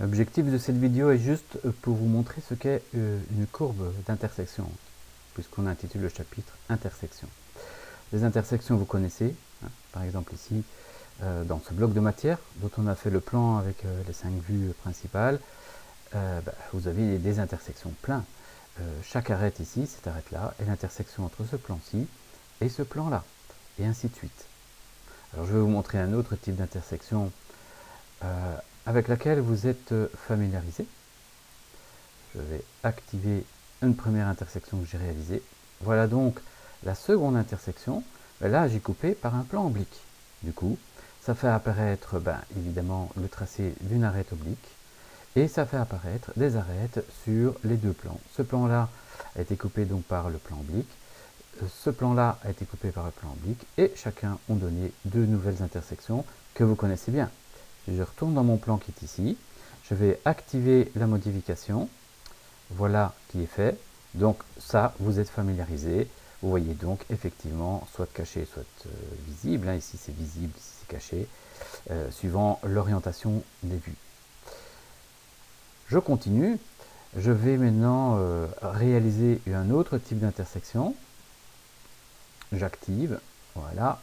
L'objectif de cette vidéo est juste pour vous montrer ce qu'est une courbe d'intersection, puisqu'on intitule le chapitre intersection. Les intersections, vous connaissez, hein, par exemple ici, dans ce bloc de matière dont on a fait le plan avec les 5 vues principales, vous avez des intersections plein. Chaque arête ici, cette arête-là, est l'intersection entre ce plan-ci et ce plan-là, et ainsi de suite. Alors je vais vous montrer un autre type d'intersection avec laquelle vous êtes familiarisé. Je vais activer une première intersection que j'ai réalisée. Voilà donc la seconde intersection. Là, j'ai coupé par un plan oblique. Du coup, ça fait apparaître évidemment le tracé d'une arête oblique et ça fait apparaître des arêtes sur les deux plans. Ce plan-là a été coupé donc par le plan oblique. Ce plan-là a été coupé par le plan oblique et chacun ont donné deux nouvelles intersections que vous connaissez bien. Je retourne dans mon plan qui est ici. Je vais activer la modification. Voilà qui est fait. Donc ça, vous êtes familiarisé. Vous voyez donc effectivement soit caché, soit visible. Ici c'est visible, ici c'est caché, suivant l'orientation des vues. Je continue. Je vais maintenant réaliser un autre type d'intersection. J'active. Voilà.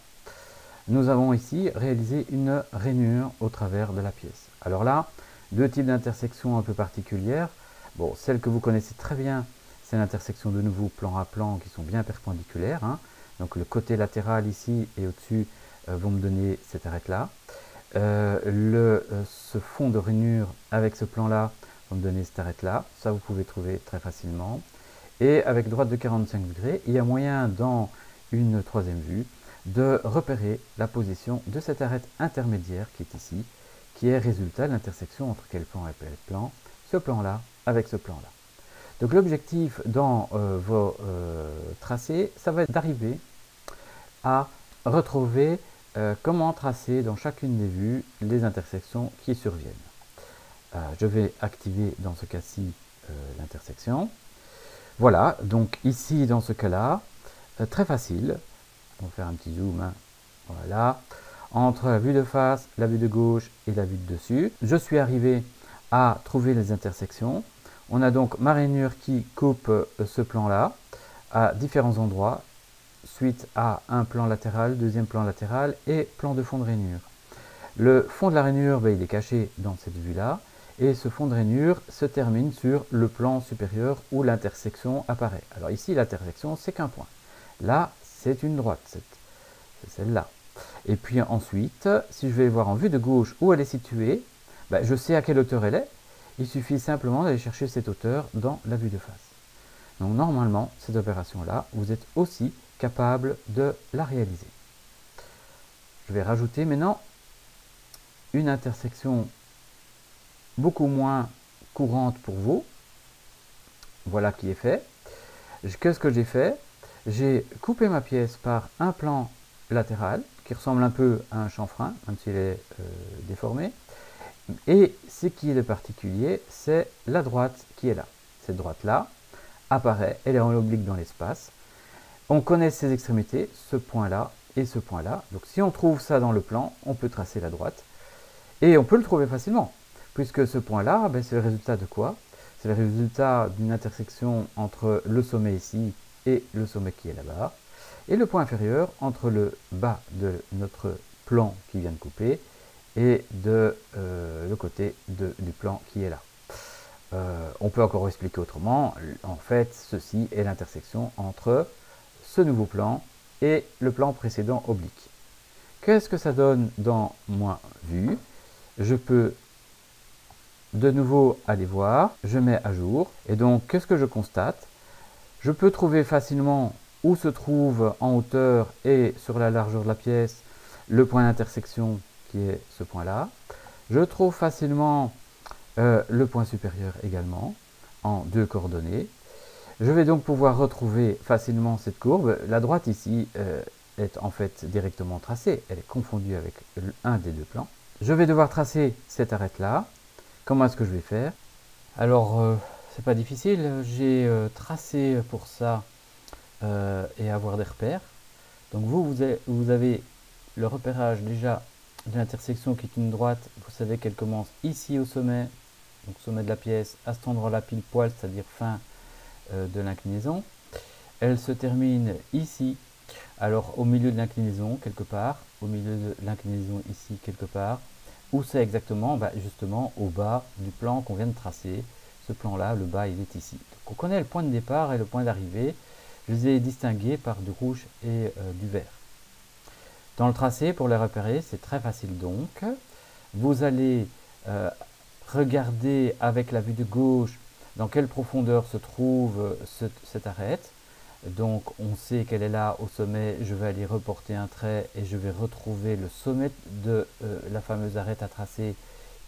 Nous avons ici réalisé une rainure au travers de la pièce. Alors là, deux types d'intersections un peu particulières. Bon, celle que vous connaissez très bien, c'est l'intersection de nouveau plan à plan qui sont bien perpendiculaires. Hein. Donc le côté latéral ici et au-dessus vont me donner cette arête-là. Ce fond de rainure avec ce plan-là va me donner cette arête-là. Ça, vous pouvez trouver très facilement. Et avec droite de 45 degrés, il y a moyen dans une troisième vue de repérer la position de cette arête intermédiaire qui est ici, qui est résultat de l'intersection entre quel plan et quel plan, ce plan-là avec ce plan-là. Donc l'objectif dans vos tracés, ça va être d'arriver à retrouver comment tracer dans chacune des vues les intersections qui surviennent. Je vais activer dans ce cas-ci l'intersection. Voilà, donc ici dans ce cas-là, très facile. On va faire un petit zoom. Hein. Voilà. Entre la vue de face, la vue de gauche et la vue de dessus, je suis arrivé à trouver les intersections. On a donc ma rainure qui coupe ce plan-là à différents endroits, suite à un plan latéral, deuxième plan latéral et plan de fond de rainure. Le fond de la rainure, il est caché dans cette vue-là. Et ce fond de rainure se termine sur le plan supérieur où l'intersection apparaît. Alors ici, l'intersection, c'est qu'un point. Là, c'est une droite, c'est celle-là. Et puis ensuite, si je vais voir en vue de gauche où elle est située, je sais à quelle hauteur elle est. Il suffit simplement d'aller chercher cette hauteur dans la vue de face. Donc normalement, cette opération-là, vous êtes aussi capable de la réaliser. Je vais rajouter maintenant une intersection beaucoup moins courante pour vous. Voilà qui est fait. Qu'est-ce que j'ai fait? J'ai coupé ma pièce par un plan latéral qui ressemble un peu à un chanfrein, même s'il est déformé. Et ce qui est de particulier, c'est la droite qui est là. Cette droite-là apparaît, elle est en oblique dans l'espace. On connaît ses extrémités, ce point-là et ce point-là. Donc si on trouve ça dans le plan, on peut tracer la droite. Et on peut le trouver facilement, puisque ce point-là, c'est le résultat de quoi? C'est le résultat d'une intersection entre le sommet ici et le sommet qui est là-bas, et le point inférieur entre le bas de notre plan qui vient de couper et de le côté du plan qui est là. On peut encore expliquer autrement. En fait, ceci est l'intersection entre ce nouveau plan et le plan précédent oblique. Qu'est-ce que ça donne dans ma vue? Je peux de nouveau aller voir, je mets à jour, et donc qu'est-ce que je constate? Je peux trouver facilement où se trouve en hauteur et sur la largeur de la pièce le point d'intersection qui est ce point-là. Je trouve facilement le point supérieur également en deux coordonnées. Je vais donc pouvoir retrouver facilement cette courbe. La droite ici est en fait directement tracée, elle est confondue avec un des deux plans. Je vais devoir tracer cette arête-là. Comment est-ce que je vais faire? Alors, c'est pas difficile. J'ai tracé pour ça et avoir des repères. Donc vous avez le repérage déjà de l'intersection qui est une droite. Vous savez qu'elle commence ici au sommet donc sommet de la pièce, à cet endroit-là pile poil, c'est-à-dire fin de l'inclinaison. Elle se termine ici, alors au milieu de l'inclinaison quelque part, au milieu de l'inclinaison ici quelque part. Où c'est exactement? Justement au bas du plan qu'on vient de tracer. Ce plan-là, le bas, il est ici. Donc on connaît le point de départ et le point d'arrivée. Je les ai distingués par du rouge et du vert. Dans le tracé, pour les repérer, c'est très facile donc. Vous allez regarder avec la vue de gauche dans quelle profondeur se trouve cette arête. Donc on sait qu'elle est là au sommet, je vais aller reporter un trait et je vais retrouver le sommet de la fameuse arête à tracer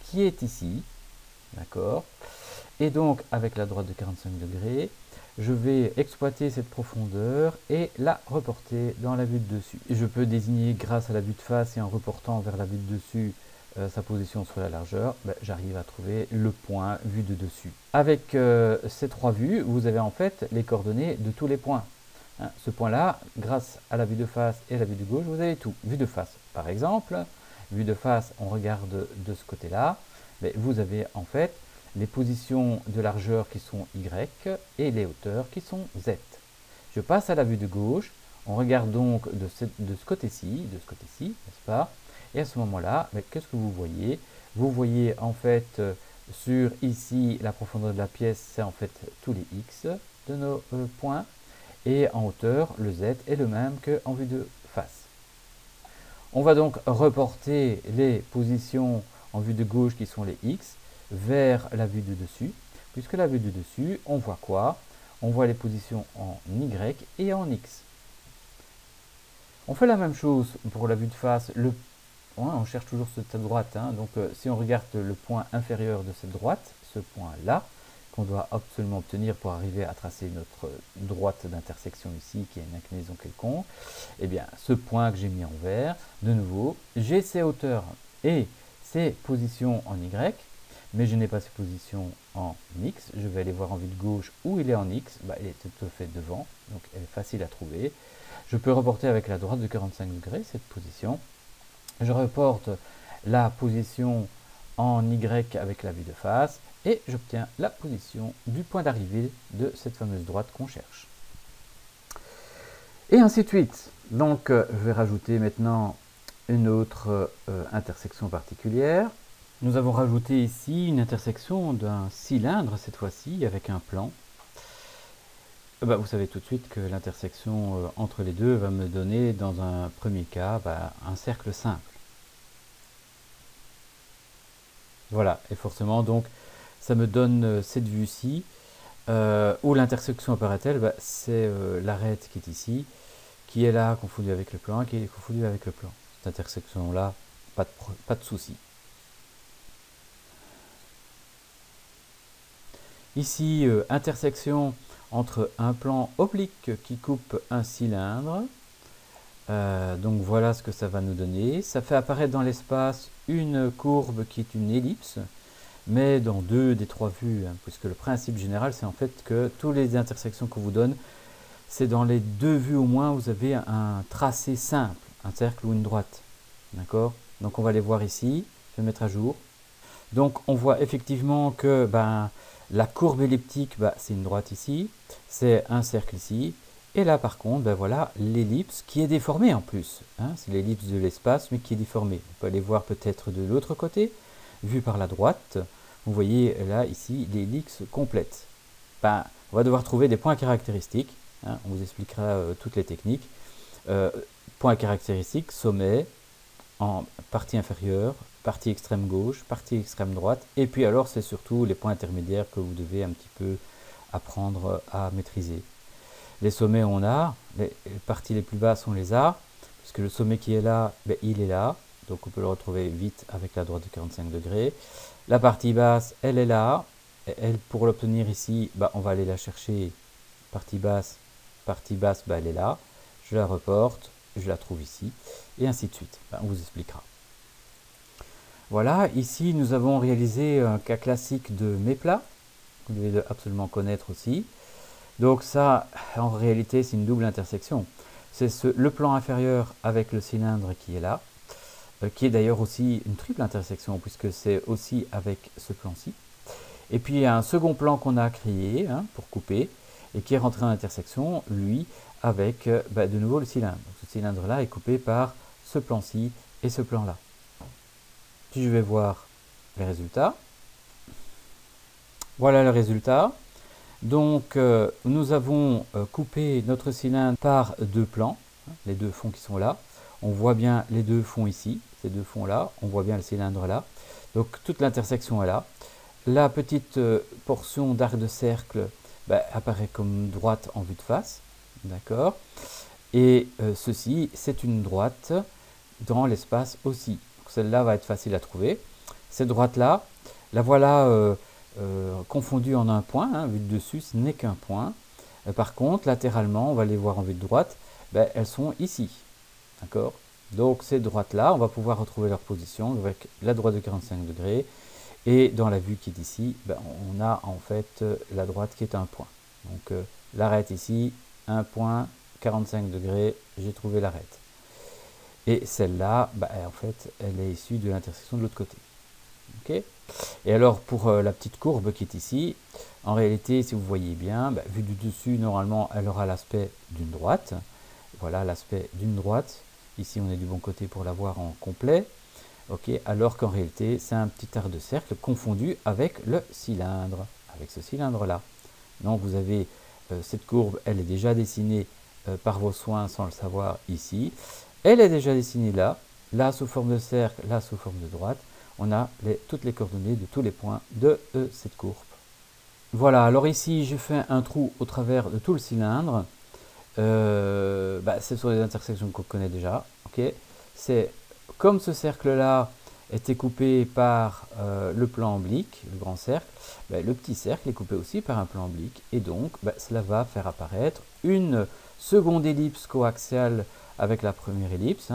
qui est ici. D'accord. Et donc avec la droite de 45 degrés, je vais exploiter cette profondeur et la reporter dans la vue de dessus. Et je peux désigner grâce à la vue de face et en reportant vers la vue de dessus sa position sur la largeur, j'arrive à trouver le point vu de dessus. Avec ces trois vues, vous avez en fait les coordonnées de tous les points. Hein, ce point-là, grâce à la vue de face et la vue de gauche, vous avez tout. Vue de face, par exemple, vue de face, on regarde de ce côté-là, vous avez en fait les positions de largeur qui sont Y et les hauteurs qui sont Z. Je passe à la vue de gauche, on regarde donc de ce côté-ci, n'est-ce pas? Et à ce moment-là, qu'est-ce que vous voyez? Vous voyez en fait sur ici la profondeur de la pièce, c'est en fait tous les X de nos points. Et en hauteur, le Z est le même qu'en vue de face. On va donc reporter les positions en vue de gauche qui sont les X vers la vue de dessus. Puisque la vue de dessus, on voit quoi? On voit les positions en Y et en X. On fait la même chose pour la vue de face. On cherche toujours cette droite. Hein. Donc si on regarde le point inférieur de cette droite, ce point-là, qu'on doit absolument obtenir pour arriver à tracer notre droite d'intersection ici, qui est une inclinaison quelconque, eh bien ce point que j'ai mis en vert, de nouveau, j'ai ces hauteurs et ces positions en Y, mais je n'ai pas ces positions en X. Je vais aller voir en vue de gauche où il est en X, il est tout à fait devant, donc elle est facile à trouver. Je peux reporter avec la droite de 45 degrés cette position. Je reporte la position en Y avec la vue de face et j'obtiens la position du point d'arrivée de cette fameuse droite qu'on cherche. Et ainsi de suite. Donc je vais rajouter maintenant une autre intersection particulière. Nous avons rajouté ici une intersection d'un cylindre cette fois-ci avec un plan. Vous savez tout de suite que l'intersection entre les deux va me donner dans un premier cas un cercle simple. Voilà, et forcément donc ça me donne cette vue-ci où l'intersection apparaît-elle, c'est l'arête qui est ici, qui est là confondue avec le plan, qui est confondue avec le plan. Cette intersection-là, pas de souci. Ici, intersection entre un plan oblique qui coupe un cylindre. Donc voilà ce que ça va nous donner. Ça fait apparaître dans l'espace une courbe qui est une ellipse, mais dans deux des trois vues, hein, puisque le principe général, c'est en fait que toutes les intersections qu'on vous donne, c'est dans les deux vues au moins, vous avez un tracé simple, un cercle ou une droite. D'accord? Donc on va les voir ici. Je vais mettre à jour. Donc on voit effectivement que la courbe elliptique, c'est une droite ici, c'est un cercle ici, et là par contre, voilà l'ellipse qui est déformée en plus. Hein, c'est l'ellipse de l'espace, mais qui est déformée. On peut aller voir peut-être de l'autre côté, vu par la droite. Vous voyez là, ici, l'ellipse complète. On va devoir trouver des points caractéristiques. Hein, on vous expliquera toutes les techniques. Points caractéristiques, sommet, en partie inférieure, partie extrême gauche, partie extrême droite, et puis alors c'est surtout les points intermédiaires que vous devez un petit peu apprendre à maîtriser. Les sommets on a, les parties les plus basses on les a, puisque le sommet qui est là, il est là, donc on peut le retrouver vite avec la droite de 45 degrés. La partie basse, elle est là, et elle, pour l'obtenir ici, on va aller la chercher, partie basse, elle est là, je la reporte, je la trouve ici, et ainsi de suite, on vous expliquera. Voilà, ici nous avons réalisé un cas classique de méplat, que vous devez absolument connaître aussi. Donc ça, en réalité, c'est une double intersection. C'est le plan inférieur avec le cylindre qui est là, qui est d'ailleurs aussi une triple intersection, puisque c'est aussi avec ce plan-ci. Et puis il y a un second plan qu'on a créé pour couper et qui est rentré en intersection, lui, avec de nouveau le cylindre. Donc, ce cylindre-là est coupé par ce plan-ci et ce plan-là. Puis je vais voir les résultats. Voilà le résultat. Donc nous avons coupé notre cylindre par deux plans, les deux fonds qui sont là. On voit bien les deux fonds ici, ces deux fonds là, on voit bien le cylindre là. Donc toute l'intersection est là. La petite portion d'arc de cercle apparaît comme droite en vue de face, d'accord. Et ceci, c'est une droite dans l'espace aussi. Celle-là va être facile à trouver. Cette droite-là, la voilà confondue en un point, vue de dessus, ce n'est qu'un point. Par contre, latéralement, on va les voir en vue de droite, elles sont ici, d'accord. Donc ces droites-là, on va pouvoir retrouver leur position avec la droite de 45 degrés. Et dans la vue qui est ici, on a en fait la droite qui est un point. Donc l'arête ici, un point, 45 degrés, j'ai trouvé l'arête. Et celle-là, en fait, elle est issue de l'intersection de l'autre côté. Okay. Et alors pour la petite courbe qui est ici, en réalité, si vous voyez bien, vue du dessus, normalement, elle aura l'aspect d'une droite. Voilà l'aspect d'une droite. Ici, on est du bon côté pour la voir en complet. Okay, alors qu'en réalité, c'est un petit arc de cercle confondu avec le cylindre, avec ce cylindre-là. Donc vous avez cette courbe, elle est déjà dessinée par vos soins sans le savoir ici. Elle est déjà dessinée là, là sous forme de cercle, là sous forme de droite. On a toutes les coordonnées de tous les points de cette courbe. Voilà, alors ici j'ai fait un trou au travers de tout le cylindre. C'est sur les intersections qu'on connaît déjà. Okay. C'est comme ce cercle-là était coupé par le plan oblique, le grand cercle, le petit cercle est coupé aussi par un plan oblique. Et donc, cela va faire apparaître une seconde ellipse coaxiale avec la première ellipse.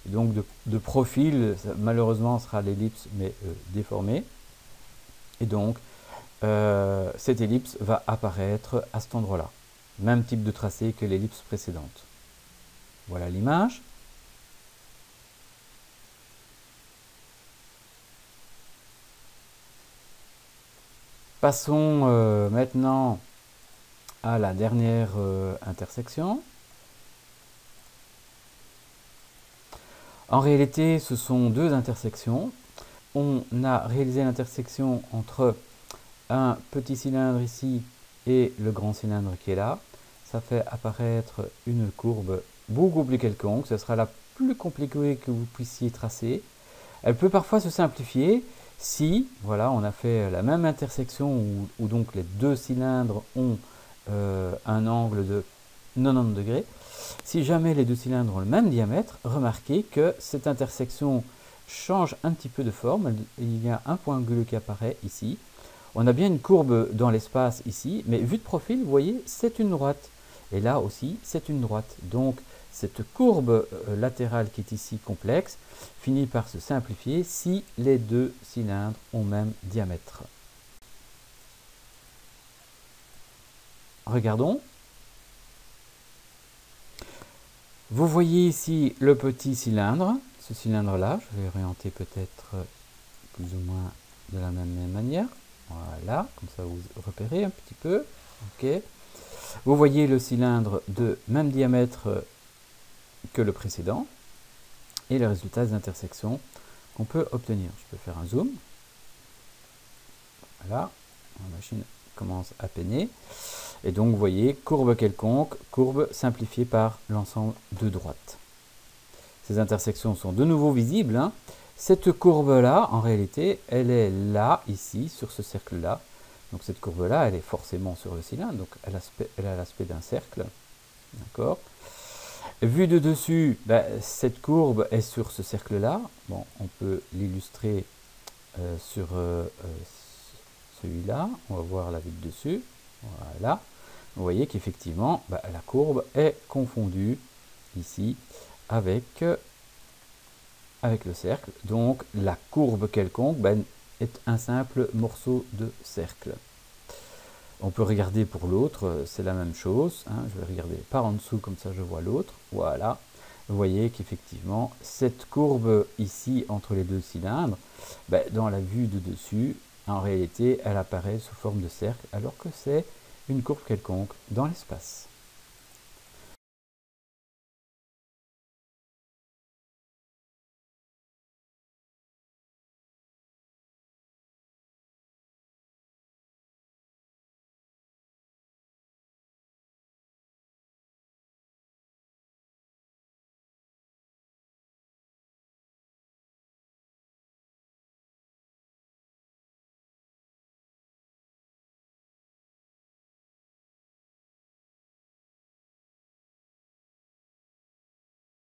Et donc, de profil, ça, malheureusement, sera l'ellipse, mais déformée. Et donc, cette ellipse va apparaître à cet endroit-là. Même type de tracé que l'ellipse précédente. Voilà l'image. Passons maintenant à la dernière intersection. En réalité, ce sont deux intersections. On a réalisé l'intersection entre un petit cylindre ici et le grand cylindre qui est là. Ça fait apparaître une courbe beaucoup plus quelconque. Ce sera la plus compliquée que vous puissiez tracer. Elle peut parfois se simplifier si, voilà, on a fait la même intersection où donc les deux cylindres ont un angle de 90 degrés. Si jamais les deux cylindres ont le même diamètre, remarquez que cette intersection change un petit peu de forme. Il y a un point anguleux qui apparaît ici. On a bien une courbe dans l'espace ici, mais vue de profil, vous voyez, c'est une droite. Et là aussi, c'est une droite. Donc, cette courbe latérale qui est ici complexe finit par se simplifier si les deux cylindres ont même diamètre. Regardons. Vous voyez ici le petit cylindre. Ce cylindre-là, je vais orienter peut-être plus ou moins de la même manière. Voilà, comme ça vous repérez un petit peu. Okay. Vous voyez le cylindre de même diamètre que le précédent et le résultat des intersections qu'on peut obtenir. Je peux faire un zoom. Voilà, la machine commence à peiner. Et donc vous voyez, courbe quelconque, courbe simplifiée par l'ensemble de droites. Ces intersections sont de nouveau visibles. Cette courbe-là, en réalité, elle est là, ici, sur ce cercle-là. Donc cette courbe-là, elle est forcément sur le cylindre, donc elle a l'aspect d'un cercle. D'accord. Vue de dessus, cette courbe est sur ce cercle-là. Bon, on peut l'illustrer sur celui-là. On va voir la vue de dessus. Voilà. Vous voyez qu'effectivement, la courbe est confondue ici avec le cercle. Donc la courbe quelconque est un simple morceau de cercle. On peut regarder pour l'autre, c'est la même chose. Je vais regarder par en dessous, comme ça je vois l'autre. Voilà. Vous voyez qu'effectivement, cette courbe ici entre les deux cylindres, dans la vue de dessus, En réalité, elle apparaît sous forme de cercle alors que c'est une courbe quelconque dans l'espace.